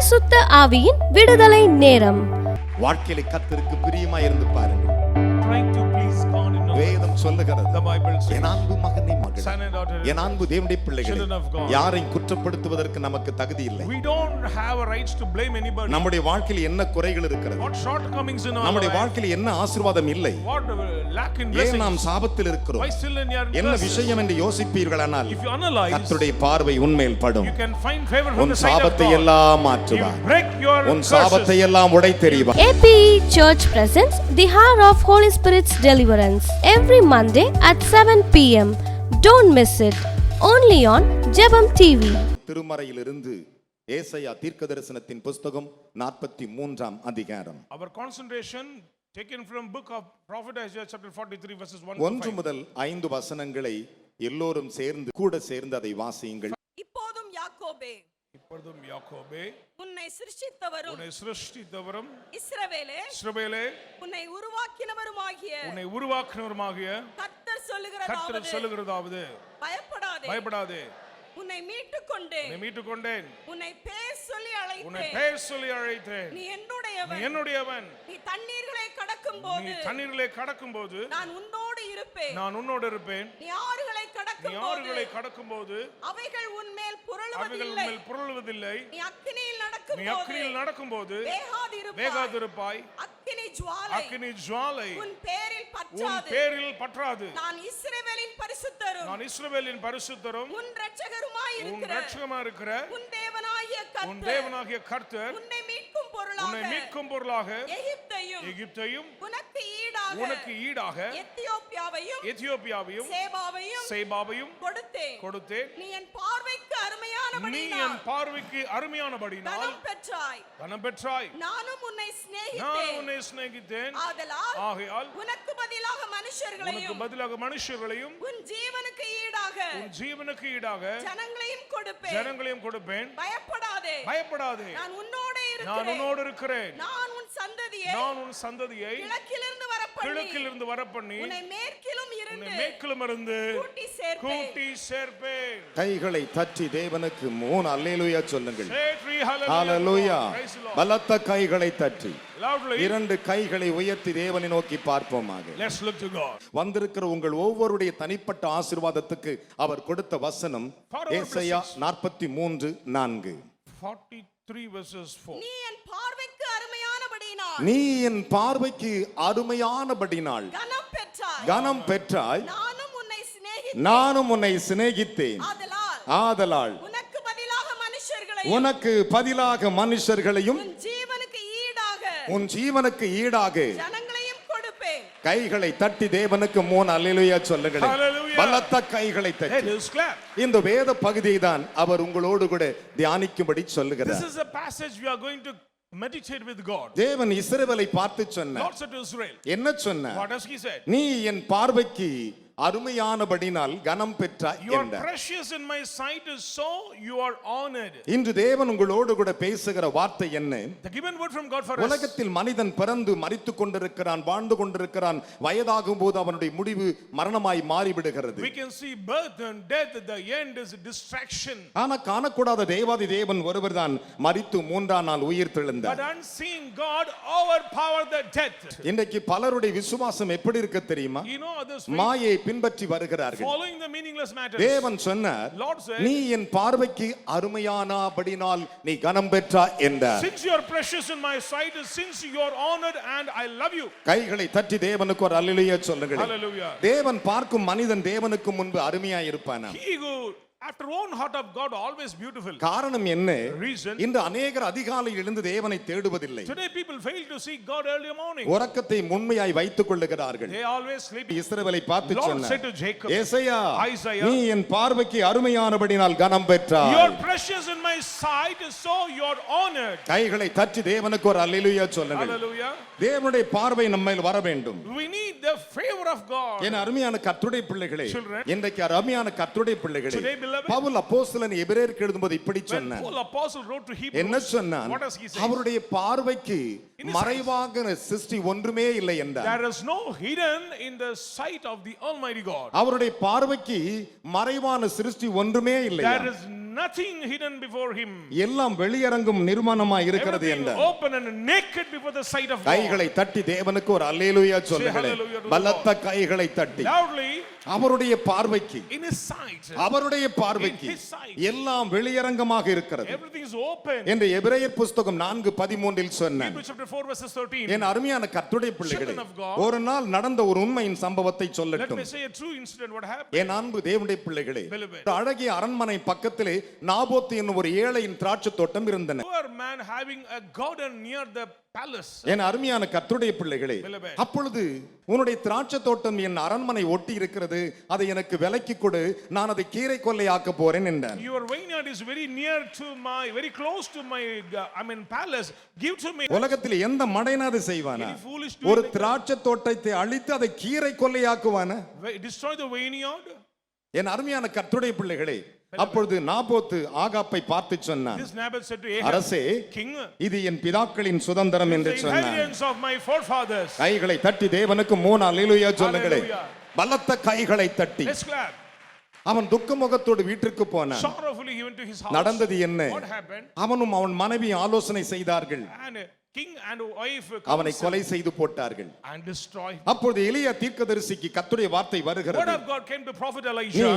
பரிசுத்த ஆவியின் விடுதலை நேரம். வாழ்க்கையில கர்த்தருக்கு பிரியமாய் இருந்து பாருங்க. Trying to please God in our வேதம் சொல்லுகிறது, The Bible says, என் அன்பு மகனே மகளே, son and daughter, என் அன்பு தேவனுடைய பிள்ளைகளே, children of God, யாரையும் குற்றப்படுத்துவதற்கு நமக்கு தகுதி இல்லை. we don't have a rights to blame anybody. நம்முடைய வாழ்க்கையில் என்ன குறைகள் இருக்கிறது, What shortcomings in our நம்முடைய life, வாழ்க்கையில் என்ன ஆசீர்வாதம் இல்லை, what lack in ஏன் blessings, நாம் சாபத்தில் இருக்கிறோம், why still in your என்ன curses? விஷயம் என்று யோசிப்பீர்களானால் If you analyze, கர்த்தருடைய பார்வை உன்மேல் படும். you can find favor from உன் the sight of சாபத்தை God. எல்லாம் You மாற்றுவார். break your உன் curses. சாபத்தை எல்லாம் உடைத்தெறிவார். APE Church presents the Hour of Holy Spirit's Deliverance every Monday at 7 p.m. Don't miss it. Only on Jebam TV. திருமறையிலிருந்து ஏசாயா தீர்க்கதரிசனத்தின் புத்தகம் 43ஆம் அதிகாரம். Our concentration taken from book of prophet Isaiah chapter 43 verses 1 to 1 5. முதல் 5 வசனங்களை எல்லோரும் சேர்ந்து அதை வாசியுங்கள். இப்போதும் யாக்கோபே, இப்பொழுதும் யாக்கோபே, உன்னை சிருஷ்டித்தவரும் உன்னை சிருஷ்டித்தவரும், இஸ்ரவேலே, இஸ்ரவேலே, உன்னை உருவாக்கினவருமாகிய உன்னை உருவாக்கினவருமாகிய கர்த்தர் கர்த்தர் சொல்லுகிறதாவது, பயப்படாதே, பயப்படாதே, உன்னை மீட்டுக் கொண்டேன், உன்னை மீட்டுக் கொண்டேன், உன்னை பேர் சொல்லி உன்னை அழைத்தேன், பெயர் சொல்லி அழைத்தேன், நீ நீ என்னுடையவன், என்னுடையவன், நீ தண்ணீர்களை கடக்கும் நீ போது தண்ணீரிலே கடக்கும் போது நான் உன்னோடு இருப்பேன், நான் உன்னோடு இருப்பேன், நீ ஆறுகளை நீ கடக்கும் ஆறுகளை போது கடக்கும் போது அவைகள் உன்மேல் அவைகள் புரளுவதில்லை, உன்மேல் புரளுவதில்லை, நீ அக்கினியில் நடக்கும் நீ போது அக்கினியில் நடக்கும்போது வேகாதிருப்பாய், வேகாதிருப்பாய், அக்கினி ஜுவாலை அக்கினி ஜுவாலை உன் பேரில் உன் பற்றாது, பேரில் பற்றாது, நான் இஸ்ரவேலின் பரிசுத்தரும் நான் இஸ்ரவேலின் பரிசுத்தரும் உன் இரட்சகருமாய் உன் இருக்கிற ரட்சகமா இருக்கிற உன் தேவனாகிய உன் கர்த்தர் தேவனாகிய கர்த்தர் உன்னை மீட்கும் உன்னை பொருளாக மீட்கும் பொருளாக எகிப்தையும் எகிப்தையும் உனக்கு ஈடாக எத்தியோப்பியாவையும் எத்தியோப்பியாவையும் சேபாவையும் கொடுத்தேன். நீ என் பார்வைக்கு நீ அருமையானபடியினால் என் பார்வைக்கு அருமையானபடியினால் கனம் பெற்றாய், பெற்றாய். நானும் உன்னை நான் உன்னை சிநேகித்தேன். ஆகையால் உனக்கு பதிலாக உனக்கு பதிலாக மனுஷர்களையும் உன் ஜீவனுக்கு ஈடாக ஜனங்களையும் கொடுப்பேன். பயப்படாதே, நான் உன்னோடு இருக்கிறேன். நான் உன் சந்ததியை கிழக்கிலிருந்து வரப்பண்ணி உன்னை மேற்கிலும் இருந்து கூட்டி சேர்ப்பேன். கைகளை தட்டி தேவனுக்கு 3 அல்லேலூயா சொல்லுங்கள். Say 3 hallelujah. Hallelujah. Praise the Lord. பலத்த கைகளை தட்டி Loudly. 2 கைகளை உயர்த்தி தேவனை நோக்கி பார்ப்போமாக. Let's look to God. வந்திருக்கிற உங்கள் ஒவ்வொருடைய தனிப்பட்ட ஆசீர்வாதத்துக்கு அவர் கொடுத்த வசனம் ஏசாயா 43:4. 43 verses 4. நீ என் பார்வைக்கு அருமையானபடியினால் கனம் பெற்றாய், நானும் உன்னை சிநேகித்தேன், ஆதலால் உனக்கு பதிலாக மனுஷர்களையும் உன் ஜீவனுக்கு ஈடாக ஜனங்களையும் கொடுப்பேன். கைகளை தட்டி தேவனுக்கு 3 அல்லேலூயா சொல்லுங்கள். Hallelujah. பலத்த கைகளை Hey, தட்டி let's clap. இந்த வேத பகுதியை தான் அவர் உங்களோடு கூட தியானிக்கும்படி சொல்லுகிறார். This is a passage we are going to meditate with God. தேவன் இஸ்ரவேலை பார்த்து சொன்னார். Lord said to Israel. என்ன சொன்னார்? What has he said? நீ என் பார்வைக்கு அருமையானபடினால் கனம் பெற்றாய் You are என்றார். precious in my sight, so you are honored. இன்று தேவன் உங்களோடு கூட பேசுகிற வார்த்தை என்ன? The given word from God for us. உலகத்தில் மனிதன் பிறந்து மரித்துக் கொண்டிருக்கிறான், வாழ்ந்து கொண்டிருக்கிறான். வயதாகும் போது அவனுடைய முடிவு மரணமாய் மாறிவிடுகிறது. We can see birth and death. The end is distraction. ஆனா காணக்கூடாத தேவாதி தேவன் ஒருவர்தான் மரித்து 3ஆம் நாள் உயிர் தெழுந்தார். But unseen God overpowered the death. இன்றைக்கு பலருடைய விசுவாசம் எப்படி இருக்கு தெரியுமா? You know others மாயை பின்பற்றி வருகிறார்கள். following the meaningless matters. தேவன் சொன்னார், Lord said, நீ என் பார்வைக்கு அருமையானபடினால் நீ கனம் பெற்றாய் என்றார். since you are precious in my sight, since you are honored and I love you. கைகளை தட்டி தேவனுக்கு ஒரு அல்லேலூயா சொல்லுங்கள். Hallelujah. தேவன் பார்க்கும் மனிதன் தேவனுக்கு முன்பு அருமையாய் இருப்பானா? He who after own heart of God always beautiful. காரணம் என்ன? Reason. இன்று அநேகர் அதிகாலையில் எழுந்து தேவனை தேடுவதில்லை. Today people fail to seek God early morning. உறக்கத்தை முன்மையாய் வைத்துக் கொள்ளுகிறார்கள். They always sleep. இஸ்ரவேலை பார்த்து Lord சொன்னார், said to Jacob, ஏசாயா, Isaiah, நீ என் பார்வைக்கு அருமையானபடினால் கனம் பெற்றாய். you are precious in my sight, so you are honored. கைகளை தட்டி தேவனுக்கு ஒரு அல்லேலூயா சொல்லுங்கள். Hallelujah. தேவனுடைய பார்வை நம்மேல் வர வேண்டும். We need the favor of God. என் அருமையான கர்த்தருடைய பிள்ளைகளே, Children. இன்றைக்கு அருமையான கர்த்தருடைய பிள்ளைகளே, Today, beloved, பவுல் அப்போஸ்தலன் எபிரேயருக்கு எழுதும்போது இப்படி when சொன்னார். Paul apostle wrote to Hebrews, என்ன சொன்னான்? what does he say? அவருடைய பார்வைக்கு In his மறைவாக சிருஷ்டி ஒன்றுமே இல்லை என்றார். There is no hidden in the sight of the Almighty God. அவருடைய பார்வைக்கு மறைவான சிருஷ்டி ஒன்றுமே இல்லை. There is nothing hidden before him. எல்லாம் வெளியரங்கும் நிர்மாணமாய் இருக்கிறது Everything என்றார். open and naked before the sight of God. கைகளை தட்டி தேவனுக்கு ஒரு அல்லேலூயா சொல்லுங்களேன். hallelujah to the பலத்த கைகளை தட்டி Loudly, அவருடைய பார்வைக்கு in his sight, அவருடைய பார்வைக்கு In his sight. எல்லாம் வெளியரங்கமாக இருக்கிறது everything is open. என்று எபிரேயர் புஸ்தகம் 4:13 சொன்னார். Hebrews chapter 4 verses 13. என் அருமையான கர்த்தருடைய பிள்ளைகளே, Children of God, ஒரு நாள் நடந்த ஒரு உண்மையின் சம்பவத்தை Let சொல்லட்டும். me say a true incident what happened. என் அன்பு தேவனுடைய பிள்ளைகளே, Beloved. ஒரு அழகிய அரண்மனை பக்கத்திலே நாபோத்து என்னும் ஒரு ஏழையின் திராட்சை தோட்டம் இருந்தன. Poor man having a garden near the palace. என் அருமையான கர்த்தருடைய பிள்ளைகளே, Beloved. அப்பொழுது உன்னுடைய திராட்சை தோட்டம் என் அரண்மனை ஒட்டி இருக்கிறது, அதை எனக்கு விலைக்கு கொடு, நான் அதை கீரை கொள்ளையாக்க போறேன் என்றார். Your vineyard is very near to my, very close to my, palace. Give to me. உலகத்தில் எந்த மடையனாவது செய்வானா? Any foolish ஒரு doing like திராட்சை தோட்டத்தை அழித்து அதை கீரை கொள்ளையாக்குவானா? destroy the vineyard. என் அருமையான கர்த்தருடைய பிள்ளைகளே, அப்பொழுது நாபோத்து ஆகாப்பை பார்த்து சொன்னான், This Naboth said to Ahab, அரசே, King, இது என் பிதாக்களின் சுதந்திரம் என்று the சொன்னான். inheritance of my forefathers. கைகளை தட்டி தேவனுக்கு 3 அல்லேலூயா சொல்லுங்களே. Hallelujah. பலத்த கைகளை தட்டி Let's clap. அவன் துக்க முகத்தோடு வீட்டிற்கு போனான். Sorrowfully he went to his house. நடந்தது என்ன? What happened? அவனும் அவன் மனைவி ஆலோசனை செய்தார்கள். And king and wife அவனை counsel கொலை செய்து போட்டார்கள். and destroy. அப்பொழுது எலியா தீர்க்கதரிசிக்கு கர்த்தருடைய வார்த்தை Word வருகிறது, of God came to prophet நீ Elijah.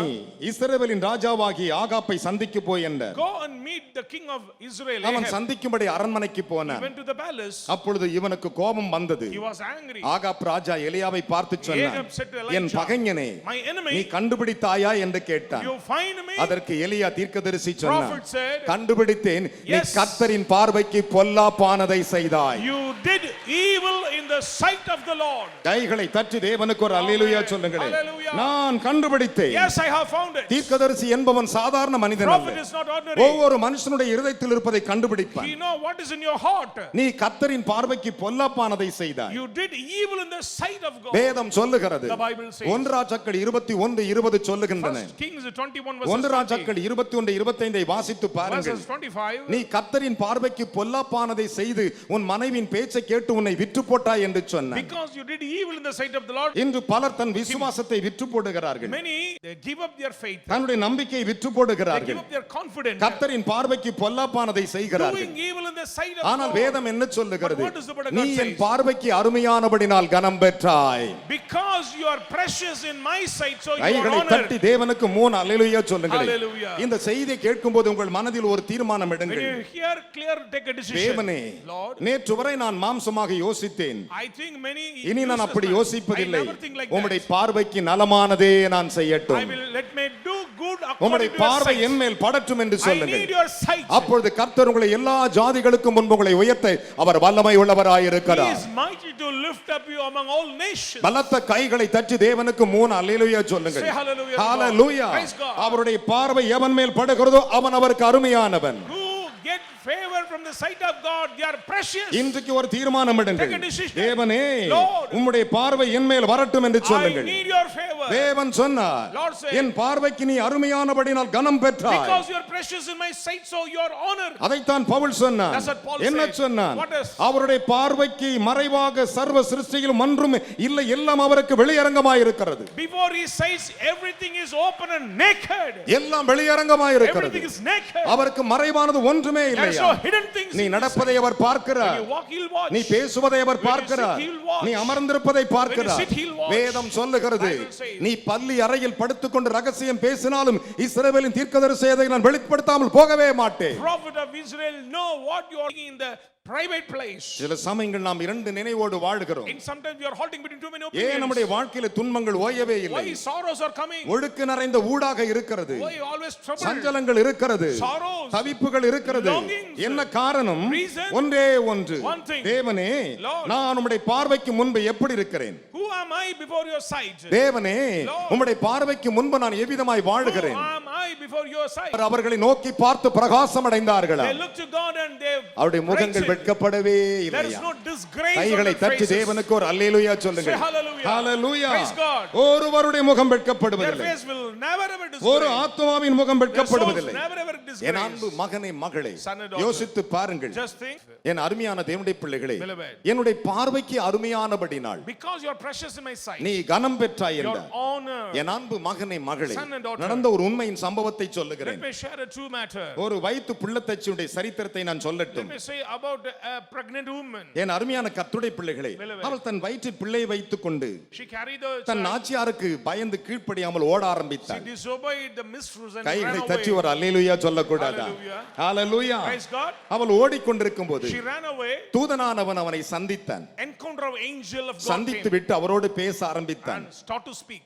இஸ்ரவேலின் ராஜாவாகிய ஆகாப்பை சந்திக்க போய் என்றார். Go and meet the king of Israel. அவன் Ahab. சந்திக்கும்படி அரண்மனைக்கு He போனான். went to the palace. அப்பொழுது இவனுக்கு கோபம் வந்தது. He was angry. ஆகாப் ராஜா எலியாவை பார்த்து சொன்னான், Ahab said to Elijah, N பகைஞனே, my enemy, நீ கண்டுபிடித்தாயா என்று கேட்டான். you find me? அதற்கு எலியா தீர்க்கதரிசி சொன்னான், Prophet said, கண்டுபிடித்தேன், நீ yes, கர்த்தரின் பார்வைக்கு பொல்லாப்பானதை செய்தாய். you did evil in the sight of the Lord. கைகளை தட்டி தேவனுக்கு ஒரு அல்லேலூயா சொல்லுங்களேன். Hallelujah. நான் கண்டுபிடித்தேன். Yes, I have found it. தீர்க்கதரிசி என்பவன் சாதாரண மனிதன் Prophet அல்ல. is not ordinary. ஒவ்வொரு மனுஷனுடைய இருதயத்தில் இருப்பதை கண்டுபிடிப்பான். He know what is in your heart. நீ கர்த்தரின் பார்வைக்கு பொல்லாப்பானதை செய்தாய். You did evil in the sight of God. வேதம் சொல்லுகிறது, The Bible says. 1 ராஜாக்கள் 21:20 சொல்லுகின்றன. First Kings 21 verses 1 20. ராஜாக்கள் 21:25 வாசித்து பாருங்கள். Verses 25. நீ கர்த்தரின் பார்வைக்கு பொல்லாப்பானதை செய்து உன் மனைவியின் பேச்சை கேட்டு உன்னை விற்று போட்டாய் என்று சொன்னான். Because you did evil in the sight of the Lord. இன்று பலர் தன் விசுவாசத்தை விற்று போடுகிறார்கள். Many they give up their faith. தன்னுடைய நம்பிக்கையை விற்று They போடுகிறார்கள். give up their confidence. கர்த்தரின் பார்வைக்கு பொல்லாப்பானதை செய்கிறார்கள். Doing evil in the sight of ஆனால் God. வேதம் என்ன சொல்லுகிறது? But what does the word of நீ God என் says? பார்வைக்கு அருமையானபடினால் கனம் பெற்றாய். Because you are precious in my sight, so you are கைகளை தட்டி honored. தேவனுக்கு 3 அல்லேலூயா சொல்லுங்கள். Hallelujah. இந்த செய்தியை கேட்கும்போது உங்கள் மனதில் ஒரு தீர்மானம் When எடுங்கள். you hear clear, take a decision. தேவனே, Lord, நேற்று வரை நான் மாம்சமாக யோசித்தேன், I think many இனி நான் useless அப்படி man. யோசிப்பதில்லை. I never think like உம்முடைய that. பார்வைக்கு நலமானதே நான் I செய்யட்டும். will let me do good உம்முடைய according to your பார்வை sight. என் மேல் படட்டும் என்று I சொல்லுங்கள். need your sight. அப்பொழுது கர்த்தர் உங்களை எல்லா ஜாதிகளுக்கும் முன்பு உங்களை உயர்த்த அவர் வல்லமை He உள்ளவராயிருக்கிறார். is mighty to lift up you among all nations. பலத்த கைகளை தட்டி தேவனுக்கு 3 அல்லேலூயா சொல்லுங்கள். Say hallelujah to God. Hallelujah. Praise God. அவருடைய பார்வை எவன் மேல் படுகிறதோ அவன் அவருக்கு அருமையானவன். Who get favor from the sight of God, they are precious. இன்றைக்கு ஒரு தீர்மானம் எடுங்கள். Take a decision. தேவனே, Lord, உம்முடைய பார்வை என் மேல் வரட்டும் என்று I சொல்லுங்கள். need your favor. தேவன் சொன்னார், Lord said, என் பார்வைக்கு நீ அருமையானபடினால் கனம் பெற்றாய். Because you are precious in my sight, so you are honored. அதைத்தான் பவுல் சொன்னான். That's what Paul என்ன said. சொன்னான்? What else? அவருடைய பார்வைக்கு மறைவாக சர்வ சிருஷ்டியிலும் ஒன்றும் இல்லை, எல்லாம் அவருக்கு வெளியரங்கமாய் இருக்கிறது. Before he says everything is open and naked. எல்லாம் வெளியரங்கமாய் இருக்கிறது. Everything is naked. அவருக்கு மறைவானது ஒன்றுமே There is இல்லையா? no hidden things. நீ in his நடப்பதை sight. அவர் பார்க்கிறார். When you walk, he'll watch. நீ பேசுவதை அவர் When you பார்க்கிறார். sit, he'll watch. நீ அமர்ந்திருப்பதை பார்க்கிறார். When you sit, he'll watch. வேதம் சொல்லுகிறது, Bible says. நீ பள்ளி அறையில் படுத்துக்கொண்டு ரகசியம் பேசினாலும் இஸ்ரவேலின் தீர்க்கதரிசியை நான் வெளிப்படுத்தாமல் போகவே மாட்டேன். Prophet of Israel know what you are in the private place. சில சமயங்கள் நாம் 2 நினைவோடு வாழ்கிறோம். And sometimes we are halting between too many ஏன் opinions. நம்முடைய வாழ்க்கையில துன்பங்கள் ஓயவே இல்லை? Why sorrows are coming? ஒழுக்கு நிறைந்த ஊடாக இருக்கிறது, Why always trouble? சஞ்சலங்கள் இருக்கிறது, Sorrows, தவிப்புகள் இருக்கிறது. longings. என்ன காரணம்? Reason? ஒன்றே ஒன்று. One thing. தேவனே, Lord, நான் உம்முடைய பார்வைக்கு முன்பு எப்படி இருக்கிறேன்? who am I before your sight? தேவனே, Lord, உம்முடைய பார்வைக்கு முன்பு நான் எவ்விதமாய் Who வாழுகிறேன்? am I before your sight? அவர்களை நோக்கி பார்த்து பிரகாசம் அடைந்தார்களா? They look to God and they அவருடைய முகங்கள் brighten. வெட்கப்படவே There is இல்லையா? no disgrace on கைகளை their தட்டி faces. தேவனுக்கு ஒரு அல்லேலூயா சொல்லுங்க. Say hallelujah. ஹalleluya. Praise God. ஒருவருடைய முகம் Their வெட்கப்படுவதில்லை. face will never ever ஒரு disgrace. ஆத்துமாவின் முகம் Their souls வெட்கப்படுவதில்லை. never ever என் அன்பு disgrace. மகனே மகளே, Son and daughter. யோசித்து பாருங்கள். Just think, என் அருமையான தேவனுடைய பிள்ளைகளே, Beloved. என்னுடைய பார்வைக்கு அருமையானபடினாள் because you are precious in my sight, நீ கனம் பெற்றாய் your என்றார். honor. என் அன்பு மகனே மகளே, Son and daughter. நடந்த ஒரு உண்மையின் சம்பவத்தை Let சொல்லுகிறேன். me share a true matter. ஒரு வயிற்று பிள்ளைத்தச்சியுடைய சரித்திரத்தை நான் Let சொல்லட்டும். me say about a pregnant woman. என் அருமையான கர்த்தருடைய பிள்ளைகளே, அவள் தன் வயிற்றில் பிள்ளையை வைத்துக் கொண்டு She carried the than child. நாச்சியாருக்கு பயந்து கீழ்ப்படியாமல் ஓட She ஆரம்பித்தாள். disobeyed the mistress and கைகளை ran தட்டி away. ஒரு அல்லேலூயா சொல்லக்கூடாதா? Hallelujah. ஹalleluya. Praise God. அவள் ஓடிக்கொண்டிருக்கும் போது She ran away. தூதனானவன் அவனை சந்தித்தான். Encounter of angel of God சந்தித்து came விட்டு அவரோடு பேச ஆரம்பித்தான். and start to speak.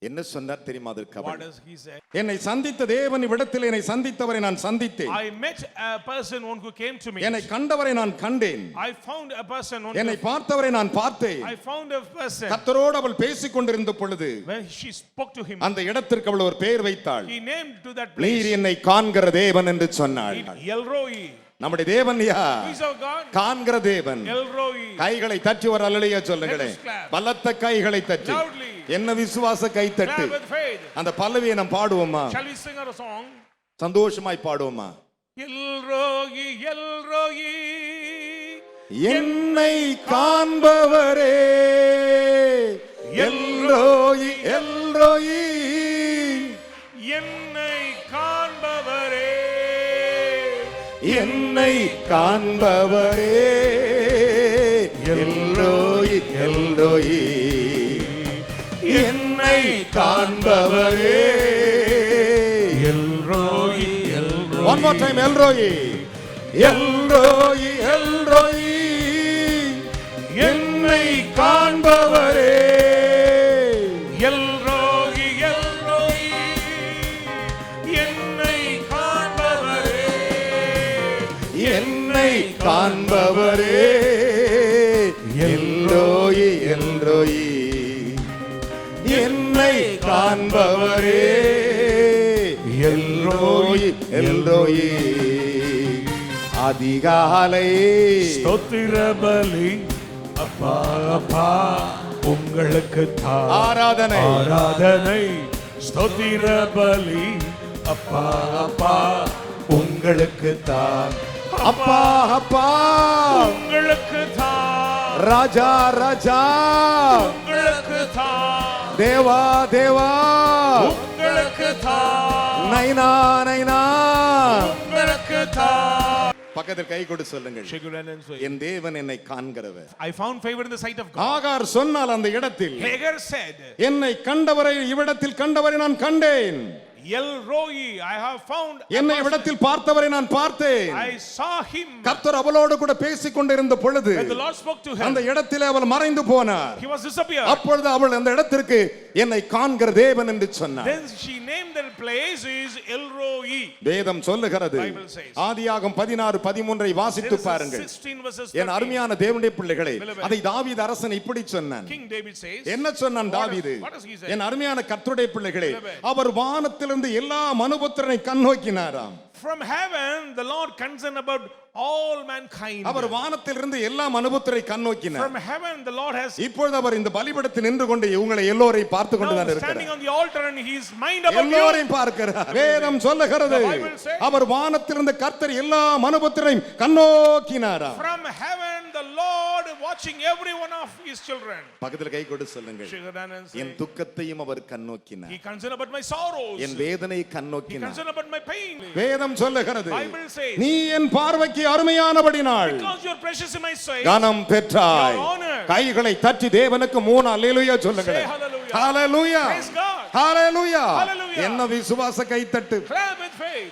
என்ன சொன்னார் தெரியுமா அதற்கு What அவன்? does he say? என்னை சந்தித்த தேவன் இவ்விடத்தில் என்னை சந்தித்தவரை நான் சந்தித்தேன். I met a person one who came to me. என்னை கண்டவரை நான் கண்டேன். I found a person one என்னை பார்த்தவரை நான் பார்த்தேன். I found a person. கர்த்தரோடு அவள் பேசிக் கொண்டிருந்த பொழுது When she spoke to him, அந்த இடத்திற்கு அவள் ஒரு பெயர் வைத்தாள். he named to that நீர் place என்னை காண்கிற தேவன் என்று சொன்னாள். El Roi. நம்முடைய தேவன் யார்? Who is our God? காண்கிற தேவன். El Roi. கைகளை தட்டி ஒரு அல்லேலூயா சொல்லுங்களேன். Let us clap. பலத்த கைகளை தட்டி. Loudly. என்ன விசுவாச கை தட்டு. Clap with faith. அந்த பல்லவியை நாம் பாடுவோமா? Shall we sing our song? சந்தோஷமாய் பாடுவோமா? El Roi, El Roi. என்னை காண்பவரே எல்ரோயி எல்ரோயி என்னை காண்பவரே என்னை காண்பவரே எல்ரோயி எல்ரோயி என்னை காண்பவரே எல்ரோயி எல்ரோயி. One more time எல்ரோயி எல்ரோயி எல்ரோயி என்னை காண்பவரே எல்ரோயி எல்ரோயி என்னை காண்பவரே என்னை காண்பவரே எல்ரோயி எல்ரோயி என்னை காண்பவரே எல்ரோயி எல்ரோயி அதிகாலை ஸ்தோத்திர பலி அப்பா அப்பா உங்களுக்கு தான் ஆராதனை ஆராதனை ஸ்தோத்திர பலி அப்பா அப்பா உங்களுக்கு தான் அப்பா அப்பா உங்களுக்கு தான் ராஜா ராஜா உங்களுக்கு தான் தேவா தேவா உங்களுக்கு தான் நைனா நைனா உங்களுக்கு தான். பக்கத்தில் கை கொடு சொல்லுங்கள். Shake your hand and say, என் தேவன் என்னை காண்கிறவர். I found favor in the sight of God. ஆகார் சொன்னால் அந்த இடத்தில் Hagar said, என்னை கண்டவரை இவ்விடத்தில் கண்டவரை நான் கண்டேன். El Roi, I have found a என்னை person. இவ்விடத்தில் பார்த்தவரை நான் பார்த்தேன். I saw him. கர்த்தர் அவளோடு கூட பேசிக் கொண்டிருந்த பொழுது When the Lord spoke to அந்த him, இடத்திலே அவள் மறைந்து போனார். he was disappeared. அப்பொழுது அவள் அந்த இடத்திற்கு என்னை காண்கிற தேவன் என்று சொன்னார். Then she named that place is El Roi. வேதம் சொல்லுகிறது. Bible says. ஆதியாகமம் 16:13 வாசித்து பாருங்கள். 16 verses என் 13. அருமையான தேவனுடைய பிள்ளைகளே, Beloved. அதை தாவீது அரசன் இப்படி சொன்னான். King David says, என்ன சொன்னான் தாவீது? what does he say? என் அருமையான கர்த்தருடைய பிள்ளைகளே, Beloved. அவர் வானத்திலிருந்து எல்லா மனுபுத்திரனை கண்ணோக்கினாராம். From heaven, the Lord concerned about all mankind. அவர் வானத்திலிருந்து எல்லா மனுபுத்திரை கண்ணோக்கினார். From heaven, the Lord has இப்பொழுது அவர் இந்த பலிபீடத்தில் நின்று கொண்டு உங்களை எல்லோரையும் பார்த்து கொண்டு தான் now இருக்கிறார். standing on the altar and his mind about you. எல்லோரையும் பார்க்கிறார். வேதம் சொல்லுகிறது, The Bible says, அவர் வானத்திலிருந்து கர்த்தர் எல்லா மனுபுத்திரையும் கண்ணோக்கினாராம். From heaven, the Lord watching every one of his children. பக்கத்தில் கை கொடு சொல்லுங்கள். Shake your hand and say, N துக்கத்தையும் our கண்ணோக்கினார். he concerned about my sorrows. என் வேதனையை He கண்ணோக்கினார். concerned about my pain. வேதம் சொல்லுகிறது, Bible says, நீ என் பார்வைக்கு அருமையானபடினாள் because you are precious in my sight. கனம் பெற்றாய். You are honored. கைகளை தட்டி தேவனுக்கு 3 அல்லேலூயா சொல்லுங்கள். Say hallelujah. ஹalleluya. Praise God. ஹalleluya. Hallelujah. என்ன விசுவாச கைத்தட்டு. Clap with faith.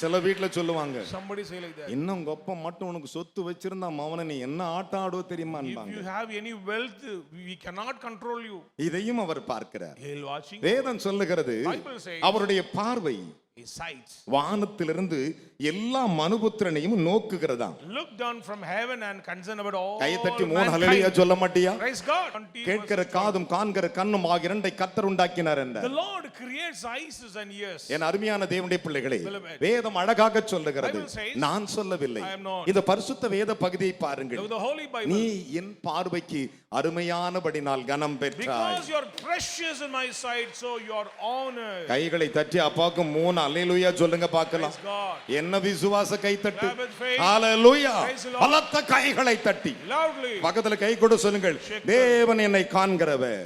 சில வீட்ல சொல்லுவாங்க, Somebody say like that. இன்னும் உங்க அப்பா மட்டும் உனக்கு சொத்து வச்சிருந்தா மவனை நீ என்ன ஆட்டம் ஆடுவ If தெரியுமான்பாங்க. you have any wealth, we cannot control you. இதையும் அவர் பார்க்கிறார். He is watching. வேதம் சொல்லுகிறது, Bible says, அவருடைய பார்வை his sight. வானத்திலிருந்து எல்லா மனுபுத்திரனையும் நோக்குகிறதாம். Look down from heaven and concern about all கையை தட்டி 3 ஹalleluya mankind. சொல்ல மாட்டியா? Praise God. கேட்கிற காதும் காண்கிற கண்ணும் ஆகிய இரண்டை கர்த்தர் உண்டாக்கினார் The என்றார். Lord creates eyes and ears. என் அருமையான தேவனுடைய பிள்ளைகளே, Beloved. வேதம் அழகாக சொல்லுகிறது. Bible says, நான் சொல்லவில்லை. I am not. இந்த பரிசுத்த வேத பகுதியை பாருங்கள். The Holy Bible. நீ என் பார்வைக்கு அருமையானபடினால் கனம் பெற்றாய். Because you are precious in my sight, so you are honored. கைகளை தட்டி அப்பாக்கு 3 அல்லேலூயா சொல்லுங்க பார்க்கலாம். Praise God. என்ன விசுவாச கை தட்டு. Clap with faith. Hallelujah. Praise the Lord. பலத்த கைகளை தட்டி Loudly. பக்கத்துல கை கொடு சொல்லுங்கள், தேவன் என்னை காண்கிறவர்.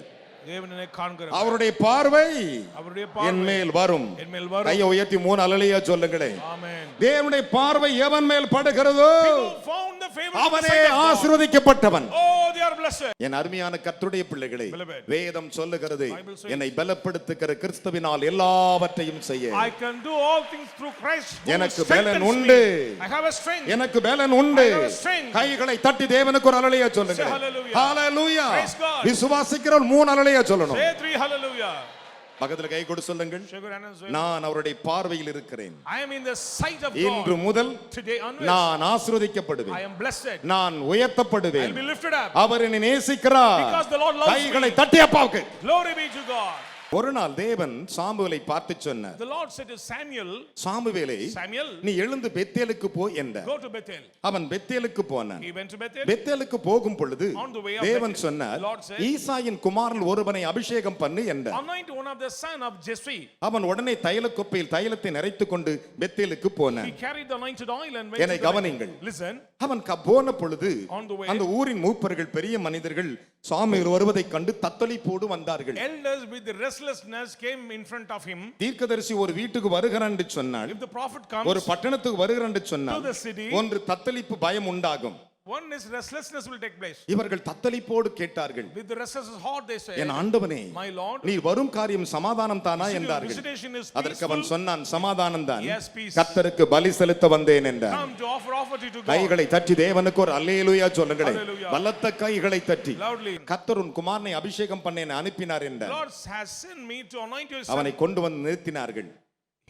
தேவன் என்னை காண்கிறார். அவருடைய பார்வை அவருடைய என் பார்வை மேல் வரும். என் மேல் வரும். கையை உயர்த்தி 3 அல்லேலூயா சொல்லுங்களேன். ஆமென். தேவனுடைய பார்வை எவன் மேல் படுகிறதோ People found the favor of the அவனே sight of God. ஆசீர்வதிக்கப்பட்டவன். Oh, they are blessed. என் அருமையான கர்த்தருடைய பிள்ளைகளே, Beloved. வேதம் சொல்லுகிறது, Bible says, என்னை பலப்படுத்துகிற கிறிஸ்துவினால் எல்லாவற்றையும் செய்ய I can do all things through Christ who எனக்கு strengthens பலன் me. உண்டு. I have a strength. எனக்கு பலன் உண்டு. I have a strength. கைகளை தட்டி தேவனுக்கு ஒரு அல்லேலூயா சொல்லுங்க. Say hallelujah. ஹalleluya. Praise God. விசுவாசிக்கிறவன் 3 அல்லேலூயா சொல்லணும். Say 3 hallelujah. பக்கத்துல கை கொடு சொல்லுங்கள். Shake your hand and say, நான் அவருடைய பார்வையில் இருக்கிறேன். I am in the sight of இன்று God. முதல் Today onwards, நான் I ஆசீர்வதிக்கப்படுவேன். am blessed. நான் I உயர்த்தப்படுவேன். will be lifted up. அவர் என்னை நேசிக்கிறார். Because the Lord loves கைகளை me. தட்டி அப்பாவுக்கு. Glory be to God. ஒரு நாள் தேவன் சாமுவேலை பார்த்து சொன்னார், The Lord said to Samuel, சாமுவேலே Samuel, நீ எழுந்து பெத்தேலுக்கு போ என்றார். go to Bethel. அவன் பெத்தேலுக்கு போனான். He went to Bethel. பெத்தேலுக்கு போகும் பொழுது On the way of தேவன் Bethel, சொன்னார், Lord said, ஈசாயின் குமாரன் ஒருவனை அபிஷேகம் பண்ணு என்றார். Anoint one of the son of Jesse. அவன் உடனே தைல குப்பையில் தைலத்தை நிறைத்துக் கொண்டு பெத்தேலுக்கு போனான். He carried the anointed oil and went என்னை to Bethel. கவனிங்கள். Listen. அவன் போன பொழுது On the way, அந்த ஊரின் மூப்பர்கள் பெரிய மனிதர்கள் சாமுவேல் வருவதைக் கண்டு தத்தளிப்போடு வந்தார்கள். elders with the restlessness came in front of him. தீர்க்கதரிசி ஒரு வீட்டுக்கு வருகிறான் என்று சொன்னால், If the prophet comes, ஒரு பட்டணத்துக்கு வருகிறான் என்று சொன்னால், to the city, ஒன்று தத்தளிப்பு பயம் உண்டாகும். one is restlessness will take place. இவர்கள் தத்தளிப்போடு கேட்டார்கள், With the restlessness heart they say, என் ஆண்டவனே, My Lord, நீர் வரும் காரியம் சமாதானம் தானா என்றார்கள். visitation is அதற்கு அவன் peaceful. சொன்னான், சமாதானம் தான், Yes, peace. கர்த்தருக்கு பலி செலுத்த வந்தேன் என்றார். Come to offer to God. கைகளை தட்டி தேவனுக்கு ஒரு அல்லேலூயா சொல்லுங்களேன். Hallelujah. பலத்த கைகளை தட்டி, Loudly. கர்த்தர் உன் குமாரனை அபிஷேகம் பண்ண என்னை அனுப்பினார் என்றார். Lord has sent me to anoint your son. அவனை கொண்டு வந்து நிறுத்தினார்கள்.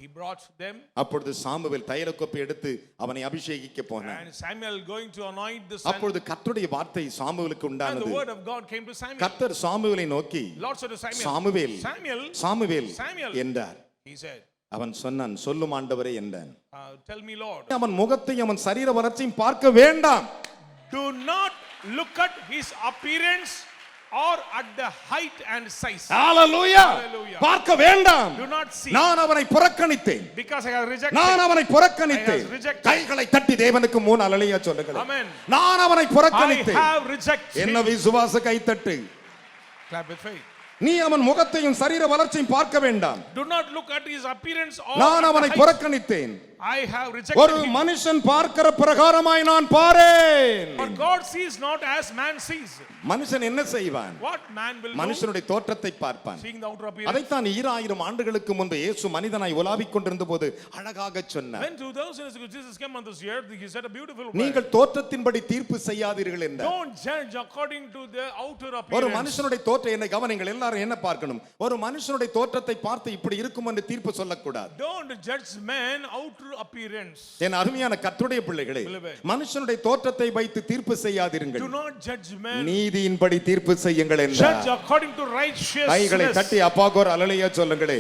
He brought them, அப்பொழுது சாமுவேல் தைலக்கோப்பை எடுத்து அவனை அபிஷேகிக்க போனான். and Samuel going to anoint the son. அப்பொழுது கர்த்தருடைய வார்த்தை சாமுவேலுக்கு And the உண்டானது. word of God came to Samuel. கர்த்தர் சாமுவேலை நோக்கி, Lord said to Samuel, Samuel, Samuel, Samuel Samuel, என்றார். he said, அவன் சொன்னான், சொல்லும் ஆண்டவரே என்றான். tell me, Lord. அவன் முகத்தையும் அவன் சரீர வளர்ச்சியும் பார்க்க வேண்டாம். Do not look at his appearance or at the height and size. Hallelujah. Hallelujah. பார்க்க வேண்டாம். Do not see. நான் அவனை புறக்கணித்தேன். Because I have rejected. நான் அவனை புறக்கணித்தேன். I have rejected. கைகளை தட்டி தேவனுக்கு 3 அல்லேலூயா சொல்லுங்கள். Amen. நான் அவனை I புறக்கணித்தேன். have rejected. என்ன விசுவாச கைத்தட்டு. Clap with faith. நீ அவன் முகத்தையும் சரீர வளர்ச்சியும் பார்க்க வேண்டாம். Do not look at his appearance or நான் at அவனை the height. புறக்கணித்தேன். I have rejected ஒரு him. மனுஷன் பார்க்கிற பிரகாரமாய் நான் பாரேன். For God sees not as man sees. மனுஷன் என்ன செய்வான்? What man will do? மனுஷனுடைய தோற்றத்தை பார்ப்பான். Seeing the outer appearance. அதைத்தான் 2000 ஆண்டுகளுக்கு முன்பு இயேசு மனிதனாய் உலாவிக் கொண்டிருந்த போது அழகாக சொன்னார். When 2000 years ago Jesus came on this earth, he said a beautiful word. நீங்கள் தோற்றத்தின்படி தீர்ப்பு செய்யாதீர்கள் என்றார். Don't judge according to the outer ஒரு appearance. மனுஷனுடைய தோற்றம் என்ன கவனிங்கள், எல்லாரும் என்ன பார்க்கணும்? ஒரு மனுஷனுடைய தோற்றத்தை பார்த்து இப்படி இருக்கும் என்று தீர்ப்பு சொல்லக்கூடாது. Don't judge man outer appearance. என் அருமையான கர்த்தருடைய பிள்ளைகளே, மனுஷனுடைய தோற்றத்தை வைத்து தீர்ப்பு செய்யாதீர்கள், Do not judge man. நீதியின்படி தீர்ப்பு செய்யுங்கள் என்றார். Judge according to righteousness. கைகளை தட்டி அப்பாகோர் அல்லேலூயா சொல்லுங்களே.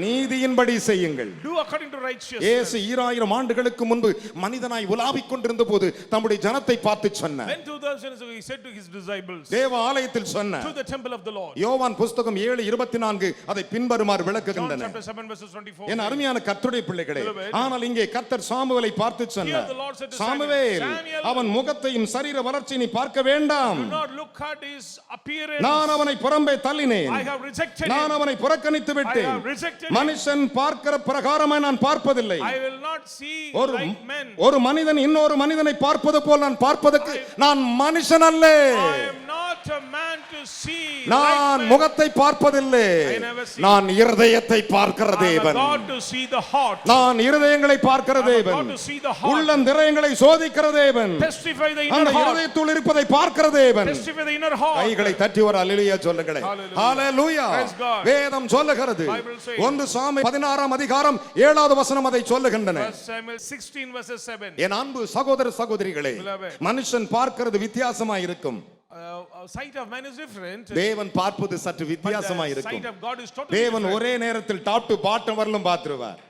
நீதியின்படி செய்யுங்கள். Do according to righteousness. இயேசு 2000 ஆண்டுகளுக்கு முன்பு மனிதனாய் உலாவிக் கொண்டிருந்த போது தம்முடைய ஜனத்தை பார்த்து சொன்னார். When 2000 years ago he said to his disciples, தேவ ஆலயத்தில் சொன்னார். to the temple of the Lord. யோவான் புஸ்தகம் 7:24 அதை பின்வருமாறு John விளக்குகின்றன. chapter 7 verses 24. என் அருமையான கர்த்தருடைய பிள்ளைகளே, ஆனால் இங்கே கர்த்தர் சாமுவேலை பார்த்து சொன்னார், Here the Lord said to Samuel, Samuel, அவன் முகத்தையும் சரீர வளர்ச்சியை நீ பார்க்க வேண்டாம். Do not look at his appearance. நான் அவனை புறம்பே தள்ளினேன். I have rejected நான் him. அவனை புறக்கணித்து I விட்டேன். have rejected him. மனுஷன் பார்க்கிற பிரகாரமாய் நான் பார்ப்பதில்லை. I will not see ஒரு like men. ஒரு மனிதன் இன்னொரு மனிதனை பார்ப்பது போல் நான் பார்ப்பதற்கு நான் மனுஷன் அல்ல. I am not a man to see நான் like men. முகத்தை பார்ப்பதில்லை, I never see. நான் இருதயத்தை பார்க்கிற I am a தேவன். God to see the heart. நான் இருதயங்களை பார்க்கிற I am a தேவன். God to see the heart. உள்ளம் திரையங்களை சோதிக்கிற தேவன். Testify the அந்த inner heart. இருதயத்துள் இருப்பதை பார்க்கிற தேவன். Testify the inner heart. கைகளை தட்டி ஒரு அல்லேலூயா சொல்லுங்களேன். Hallelujah. ஹalleluya. Praise God. வேதம் சொல்லுகிறது, Bible says. 1 சாமுவேல் 16 அதிகாரம் 7வது வசனம் அதை சொல்லுகின்றன. 1 Samuel 16 verses 7. என் அன்பு சகோதர சகோதரிகளே, Beloved. மனுஷன் பார்க்கிறது வித்தியாசமா இருக்கும், Sight of man is different. தேவன் பார்ப்பது சற்று வித்தியாசமா But the இருக்கும். sight of God is totally தேவன் different. ஒரே நேரத்தில் டாப் டு பாட்டம் வரலும் பார்த்துருவார்.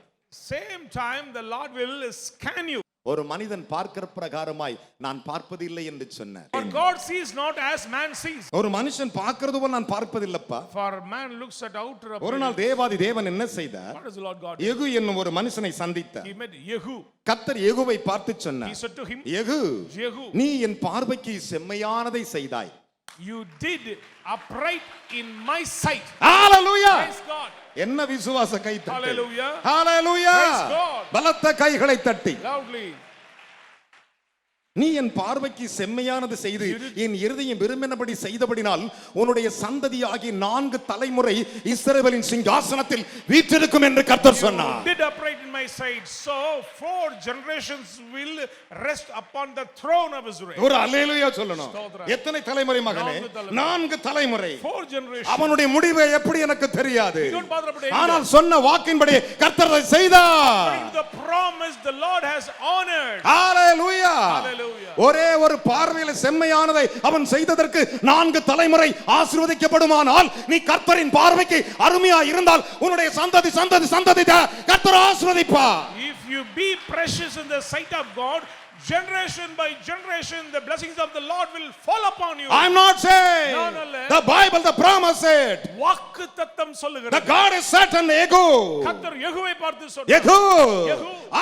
Same time the Lord will scan you. ஒரு மனிதன் பார்க்கிற பிரகாரமாய் நான் பார்ப்பதில்லை என்று சொன்னார். For God sees not as man sees. ஒரு மனுஷன் பார்க்கிறது போல் நான் பார்ப்பதில்லப்பா. For man looks at outer appearance. ஒரு நாள் தேவாதி தேவன் என்ன செய்தார்? What does the Lord God do? யெகூ என்னும் ஒரு மனுஷனை சந்தித்தார். He met Yehu. கர்த்தர் யெகூவை பார்த்து He சொன்னார், said to him, Jehu, Yehu, நீ என் பார்வைக்கு செம்மையானதை செய்தாய். you did upright in my sight. Hallelujah. Praise God. என்ன விசுவாச கை தட்டு. Hallelujah. Hallelujah. Praise God. பலத்த கைகளை தட்டி. Loudly. நீ என் பார்வைக்கு செம்மையானது செய்து என் இருதயம் விரும்பினபடி செய்தபடினால் உன்னுடைய சந்ததியாகி 4 தலைமுறை இஸ்ரவேலின் சிங்காசனத்தில் வீற்றிருக்கும் என்று கர்த்தர் சொன்னார். Did upright in my sight, so 4 generations will rest upon the throne of Israel. ஒரு அல்லேலூயா சொல்லணும். எத்தனை தலைமுறை மகனே? 4 தலைமுறை. 4 generations. அவனுடைய முடிவு எப்படி எனக்கு தெரியாது. Don't bother about it. ஆனால் சொன்ன வாக்கின்படி கர்த்தர் அதை செய்தார். The promise the Lord has honored. Hallelujah. Hallelujah. ஒரே ஒரு பார்வையில் செம்மையானதை அவன் செய்ததற்கு 4 தலைமுறை ஆசீர்வதிக்கப்படுமானால் நீ கர்த்தரின் பார்வைக்கு அருமையா இருந்தால் உன்னுடைய சந்ததி சந்ததி சந்ததி கர்த்தர் ஆசீர்வதிப்பார். If you be precious in the sight of God, generation by generation the blessings of the Lord will fall upon you. I am not saying the Bible, the promise said வாக்குத்தத்தம் சொல்லுகிறது. the God is certain ego. கர்த்தர் யெகோவை பார்த்து சொன்னார். யெகோ,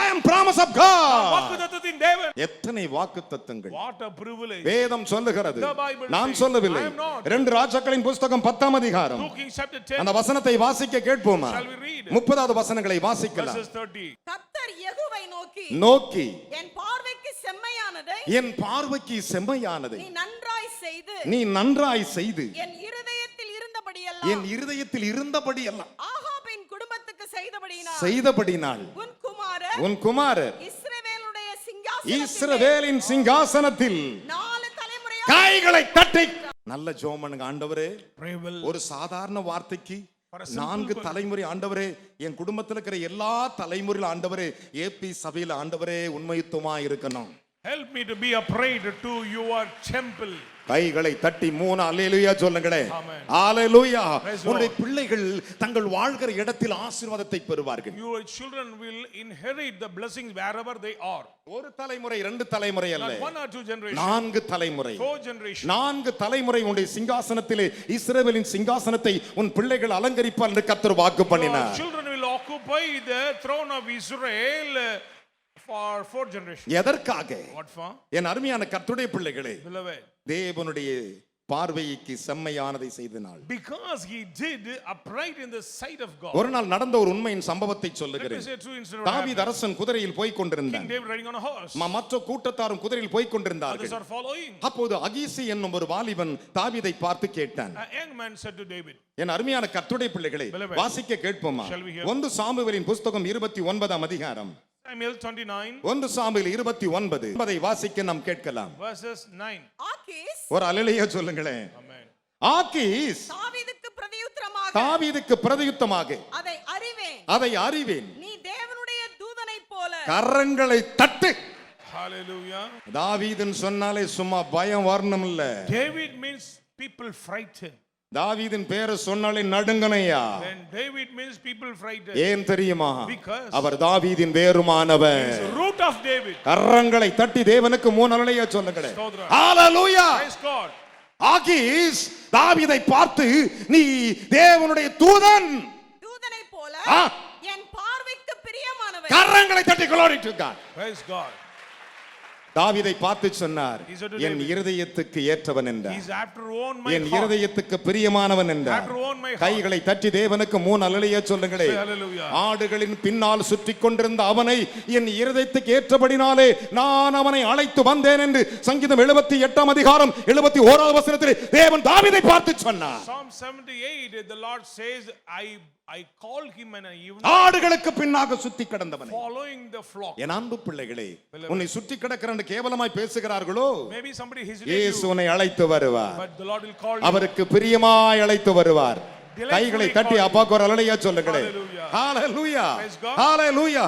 I am promise of God. வாக்குத்தத்தத்தின் தேவன். எத்தனை வாக்குத்தத்தங்கள். What a privilege. வேதம் சொல்லுகிறது. The Bible நான் says, சொல்லவில்லை. I am not. 2 ராஜாக்களின் புத்தகம் 10ஆம் அதிகாரம். 2 Kings chapter 10. அந்த வசனத்தை வாசிக்க கேட்போமா? Shall we read? 30வது வசனங்களை வாசிக்கலாம். Verses 30. கர்த்தர் யெகோவை நோக்கி என் பார்வைக்கு செம்மையானதை என் பார்வைக்கு செம்மையானதை நீ நன்றாய் செய்து என் இருதயத்தில் இருந்தபடியெல்லாம் ஆகாபின் குடும்பத்துக்கு செய்தபடியினால் உன் குமாரர் இஸ்ரவேலின் சிங்காசனத்தில் 4 தலைமுறை கைகளை தட்டி நல்ல ஜெபம்ங்க ஆண்டவரே. ஒரு சாதாரண வார்த்தைக்கு 4 தலைமுறை ஆண்டவரே, என் குடும்பத்தில் இருக்கிற எல்லா தலைமுறையில ஆண்டவரே, ஏபி சபையில ஆண்டவரே உண்மையுத்தமா இருக்கணும். Help me to be upright to your temple. கைகளை தட்டி 3 அல்லேலூயா சொல்லுங்களே. Amen. அல்லேலூயா. உங்களுடைய பிள்ளைகள் தங்கள் வாழ்கிற இடத்தில் ஆசீர்வாதத்தை பெறுவார்கள். Your children will inherit the blessings wherever they are. ஒரு தலைமுறை 2 தலைமுறை அல்ல. Not 1 or 2 generations. 4 தலைமுறை. 4 generations. 4 தலைமுறை உன்னுடைய சிங்காசனத்திலே இஸ்ரவேலின் சிங்காசனத்தை உன் பிள்ளைகள் அலங்கரிப்பார் என்று கர்த்தர் வாக்கு பண்ணினார். Your children will occupy the throne of Israel for 4 generations. எதற்காக? What for? என் அருமையான கர்த்தருடைய பிள்ளைகளே, Beloved, தேவனுடைய பார்வைக்கு செம்மையானதை செய்தனால், because he did upright in the sight of God. ஒரு நாள் நடந்த ஒரு உண்மையின் சம்பவத்தை சொல்லுகிறேன். தாவீது அரசன் குதிரையில் போய் கொண்டிருந்தான். King David riding on a horse. மற்ற கூட்டத்தாரும் குதிரையில் போய் கொண்டிருந்தார்கள். Others are following. அப்போது அகீசி என்னும் ஒரு வாலிபன் தாவீதை பார்த்து கேட்டான். A young man said to David. என் அருமையான கர்த்தருடைய பிள்ளைகளே, வாசிக்க கேட்போமா? 1 சாமுவேலின் புத்தகம் 29ஆம் அதிகாரம். Samuel 29. 1 சாமுவேல் 29 அதை வாசிக்க நாம் கேட்கலாம். Verses 9. ஆகீஸ், ஒரு அல்லேலூயா சொல்லுங்களேன். Amen. ஆகீஸ் தாவீதுக்கு பிரதியுத்தமாக அதை அறிவேன் நீ தேவனுடைய தூதனைப் போல கரங்களை தட்டு. Hallelujah. தாவீதுன்னு சொன்னாலே சும்மா பயம் வரணும் இல்ல. David means people frightened. தாவீதின் பேரை சொன்னாலே நடுங்கனையா. When David means people frightened. ஏன் தெரியுமா? Because அவர் தாவீதின் வேறுமானவர். he is the root of David. கரங்களை தட்டி தேவனுக்கு 3 அல்லேலூயா சொல்லுங்க. ஹalleluya. Praise God. ஆகீஸ் தாவீதை பார்த்து நீ தேவனுடைய தூதனை போல என் பார்வைக்கு பிரியமானவர். கரங்களை தட்டி glory to God. Praise God. தாவீதை பார்த்து சொன்னார், என் இருதயத்துக்கு ஏற்றவன் என்றார். என் இருதயத்துக்கு பிரியமானவன் என்றார். கைகளை தட்டி தேவனுக்கு 3 அல்லேலூயா சொல்லுங்களே. ஆடுகளின் பின்னால் சுற்றி கொண்டிருந்த அவனை என் இருதயத்துக்கு ஏற்றபடினாலே நான் அவனை அழைத்து வந்தேன் என்று சங்கீதம் 78ஆம் அதிகாரம் 71வது வசனத்திலே தேவன் தாவீதை பார்த்து சொன்னார். Psalm 78 the Lord says I called him and ஆடுகளுக்கு பின்னாக சுத்தி கடந்தவனை. Following the flock. என் அன்பு பிள்ளைகளே, உன்னை சுத்தி கடக்கிறன்னு கேவலமாய் பேசுகிறார்களோ, maybe somebody hesitates. இயேசு உன்னை அழைத்து வருவார். But the Lord will call you. அவருக்கு பிரியமாய் அழைத்து வருவார். கைகளை தட்டி அப்பாக்கு ஒரு அல்லேலூயா சொல்லுங்களே. ஹalleluya. ஹalleluya.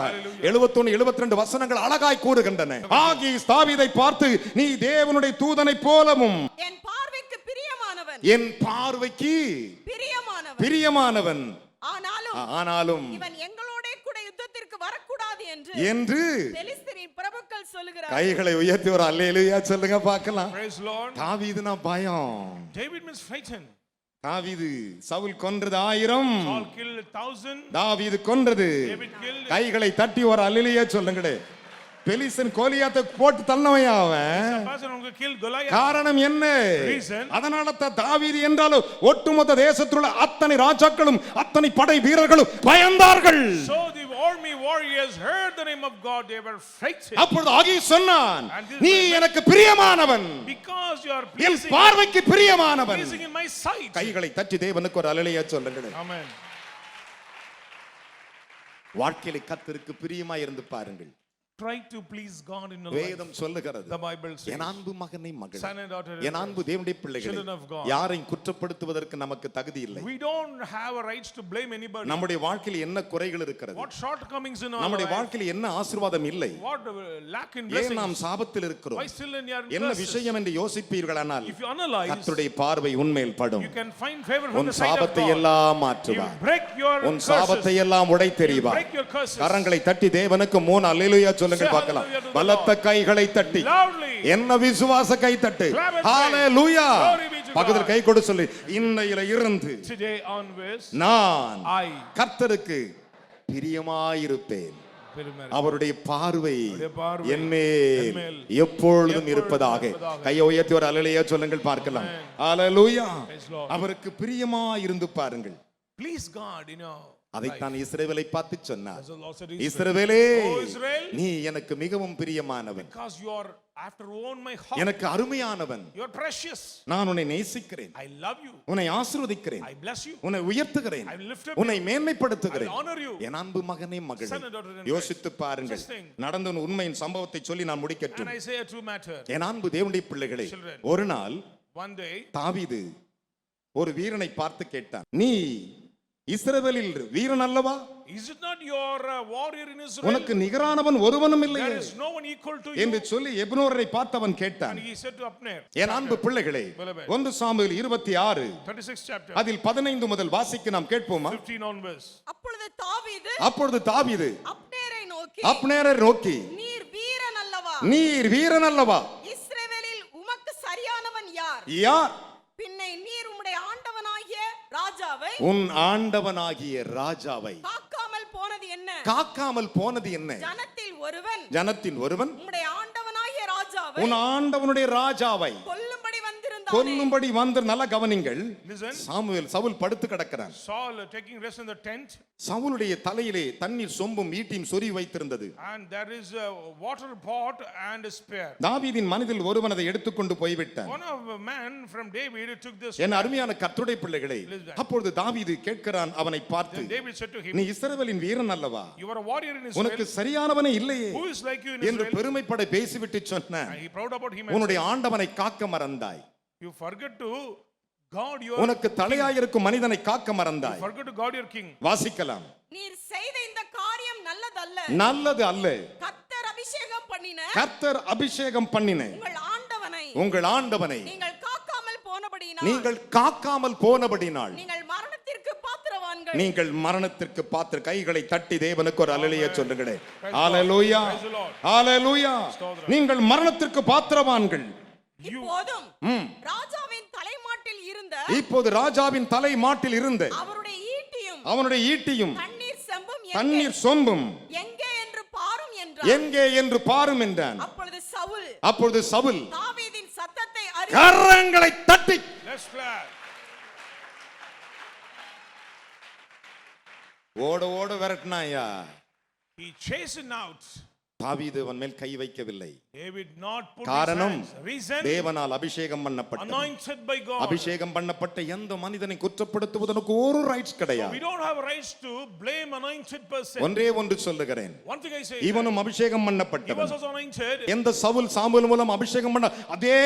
71 72 வசனங்கள் அழகாய் கூறுகின்றன. ஆகீஸ் தாவீதை பார்த்து நீ தேவனுடைய தூதனைப் போலவும் என் பார்வைக்கு பிரியமானவன். என் பார்வைக்கு பிரியமானவன். ஆனாலும் இவன் எங்களோட கூட யுத்தத்திற்கு வரக்கூடாது என்று பெலிஸ்தரின் பிரபுக்கள் சொல்லுகிறார்கள். கைகளை உயர்த்தி ஒரு அல்லேலூயா சொல்லுங்க பார்க்கலாம். Praise Lord. தாவீதுனா பயம். David means frightened. தாவீது சவுல் கொன்றது 1000. Saul killed 1000. தாவீது கொன்றது. David killed. கைகளை தட்டி ஒரு அல்லேலூயா சொல்லுங்களே. பெலிஸ்தன் கோலியாத்தை போட்டு தள்ளவையா அவன். The person who killed Goliath. காரணம் என்ன? Reason. அதனால தான் தாவீது என்றாலும் ஒட்டுமொத்த தேசத்தில் உள்ள அத்தனை ராஜாக்களும் அத்தனை படை வீரர்களும் பயந்தார்கள். So the army warriors heard the name of God, they were frightened. அப்பொழுது ஆகி சொன்னான், நீ எனக்கு பிரியமானவன், Because you are N pleasing, பார்வைக்கு பிரியமானவன். pleasing in my sight. கைகளை தட்டி தேவனுக்கு ஒரு அல்லேலூயா சொல்லுங்கள். Amen. வாழ்க்கையில கர்த்தருக்கு பிரியமா இருந்து பாருங்கள். Try to please God in your வேதம் life. சொல்லுகிறது, The Bible says, என் அன்பு மகனை மகளே, son and daughter, என் அன்பு தேவனுடைய பிள்ளைகளே, children of God. யாரையும் குற்றப்படுத்துவதற்கு நமக்கு தகுதி இல்லை. we don't have a rights to blame anybody. நம்முடைய வாழ்க்கையில் என்ன குறைகள் இருக்கிறது, What shortcomings in our நம்முடைய life, வாழ்க்கையில் என்ன ஆசீர்வாதம் இல்லை, what lack in ஏன் blessings, நாம் சாபத்தில் இருக்கிறோம், why still in your என்ன curses? விஷயம் என்று யோசிப்பீர்களானால் If you analyze, கர்த்தருடைய பார்வை உன்மேல் படும். you can find favor from உன் the side of சாபத்தை God. எல்லாம் You மாற்றுவார். break your உன் curses. சாபத்தை எல்லாம் உடைத்தெறிவார். break your curses. கரங்களை தட்டி தேவனுக்கு 3 அல்லேலூயா சொல்லுங்கள் Say பார்க்கலாம். hallelujah to the பலத்த கைகளை தட்டி Loudly. என்ன விசுவாச கை தட்டு. Clap and say, hallelujah. Glory be to God. பக்கத்தில் கை கொடு சொல்லி, இன்னையில இருந்து Today onwards, நான் I கர்த்தருக்கு பிரியமாயிருப்பேன். அவருடைய பார்வை பார்வை என்மேல் என்மேல் எப்பொழுதும் இருப்பதாக. கையை உயர்த்தி ஒரு அல்லேலூயா சொல்லுங்கள் பார்க்கலாம். ஹalleluya. Praise Lord. அவருக்கு பிரியமாயிருந்து பாருங்கள். please God, you know. அதைத்தான் இஸ்ரவேலை பார்த்து சொன்னார். As the Lord said, இஸ்ரவேலே, Oh Israel, நீ எனக்கு மிகவும் பிரியமானவன், because you are after own my heart. எனக்கு அருமையானவன், You are precious. நான் உன்னை நேசிக்கிறேன், I love you. உன்னை ஆசீர்வதிக்கிறேன், I bless you. உன்னை உயர்த்துகிறேன், I will lift up உன்னை you. மேன்மைப்படுத்துகிறேன். I will honor you. என் அன்பு மகனே மகளே, Son and daughter in Christ. யோசித்து பாருங்கள். Just think. நடந்த உண்மையின் சம்பவத்தை சொல்லி நான் And முடிக்கட்டும். I say a true matter. என் அன்பு தேவனுடைய பிள்ளைகளே, Children. ஒரு நாள் One day, தாவீது ஒரு வீரனை பார்த்து கேட்டான், நீ இஸ்ரவேலில் வீரன் அல்லவா? is it not your warrior in Israel? உனக்கு நிகரானவன் ஒருவனும் There இல்லையே is no one equal to என்று you. சொல்லி எப்ரோரை பார்த்தவன் கேட்டான். And he said to Abner, என் அன்பு பிள்ளைகளே, 1 சாமுவேல் 26 36 chapter, அதில் 15 முதல் வாசிக்க நாம் கேட்போமா? 15 onwards. அப்பொழுது தாவீது அப்னேரை நோக்கி நோக்கி, நீர் வீரன் அல்லவா, நீர் வீரன் அல்லவா? இஸ்ரவேலில் உமக்கு சரியானவன் யார்? யார்? பின்னை நீர் உம்முடைய ஆண்டவனாகிய ராஜாவை உன் ஆண்டவனாகிய ராஜாவை காக்காமல் போனது என்ன? காக்காமல் போனது என்ன? ஜனத்தில் ஒருவன் உம்முடைய ஆண்டவனாகிய ராஜாவை உன் ஆண்டவனுடைய ராஜாவை கொல்லும்படி வந்து நல்ல கவனிங்கள். Listen. சவுல் படுத்து கிடக்கிறான். Saul taking rest in the tent. சவுலுடைய தலையிலே தண்ணீர் சொம்பும் ஈட்டியும் சொறி வைத்திருந்தது. And there is a water pot and a spear. தாவீதின் மனதில் ஒருவன் அதை எடுத்துக்கொண்டு போய்விட்டான். One of a man from David took this. என் அருமையான கர்த்தருடைய பிள்ளைகளே, அப்பொழுது தாவீது கேட்கிறான் அவனை பார்த்து, Then David said to him, நீ இஸ்ரவேலின் வீரன் அல்லவா? you are a warrior in Israel. உனக்கு சரியானவனே இல்லையே Who is like you in என்று Israel? பெருமைப்பட பேசிவிட்டு சொன்னான். And he proud about him. உன்னுடைய ஆண்டவனை காக்க மறந்தாய். You forget to guard your. உனக்கு தலையாயிருக்கும் மனிதனை காக்க மறந்தாய். You forget to guard your king. வாசிக்கலாம். நீர் செய்த இந்த காரியம் நல்லதல்ல. நல்லது அல்ல. கர்த்தர் அபிஷேகம் பண்ணின கர்த்தர் அபிஷேகம் பண்ணின உங்கள் ஆண்டவனை நீங்கள் காக்காமல் போனபடியினால் நீங்கள் காக்காமல் போனபடினால் நீங்கள் மரணத்திற்கு பாத்திர கைகளை தட்டி தேவனுக்கு ஒரு அல்லேலூயா சொல்லுங்களே. ஹalleluya, ஹalleluya. நீங்கள் மரணத்திற்கு பாத்திரவான்கள். இப்போது ராஜாவின் தலைமாட்டில் இருந்த அவனுடைய ஈட்டியும் தண்ணீர் சொம்பும் எங்கே என்று பாரும் என்றான். அப்பொழுது சவுல் கரங்களை தட்டி ஓட ஓட விரட்டினாயா. He chased him out. தாவீது அவன் மேல் கை வைக்கவில்லை. David not put காரணம் his hands. Reason, தேவனால் அபிஷேகம் பண்ணப்பட்டது. anointed by God. அபிஷேகம் பண்ணப்பட்ட எந்த மனிதனை குற்றப்படுத்துவதற்கு ஒரு ரைட்ஸ் கிடையாது. So we don't have rights to blame anointed person. ஒன்றே ஒன்று சொல்லுகிறேன், one thing I say, இவனும் அபிஷேகம் he பண்ணப்பட்டவன். was also anointed. எந்த சவுல் சாமுவேல் மூலம் அபிஷேகம் பண்ண அதே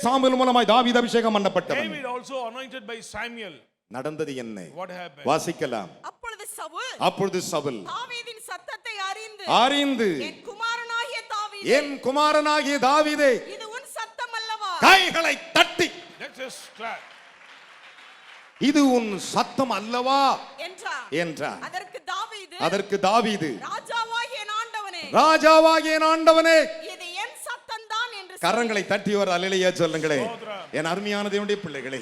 சாமுவேல் மூலமாய் தாவீது அபிஷேகம் பண்ணப்பட்டவன். David also anointed by Samuel. நடந்தது என்ன? What happened? வாசிக்கலாம். அப்பொழுது சவுல் தாவீதின் சத்தத்தை அறிந்து என் குமாரனாகிய தாவீதே இது உன் சத்தம் அல்லவா? கைகளை தட்டி Let's just clap. இது உன் சத்தம் அல்லவா என்றார். அதற்கு தாவீது ராஜாவாகிய என் ஆண்டவனே இது என் சத்தம்தான் என்று கரங்களை தட்டி ஒரு அல்லேலூயா சொல்லுங்களே. என் அருமையான தேவனுடைய பிள்ளைகளே,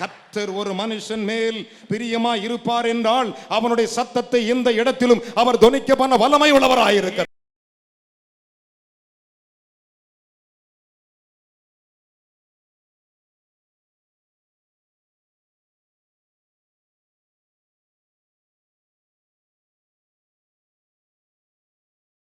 கர்த்தர் ஒரு மனுஷன் மேல் பிரியமாய் இருப்பார் என்றால் அவனுடைய சத்தத்தை எந்த இடத்திலும் அவர் தொனிக்க பண்ண வல்லமை உள்ளவராயிருக்கிறார்.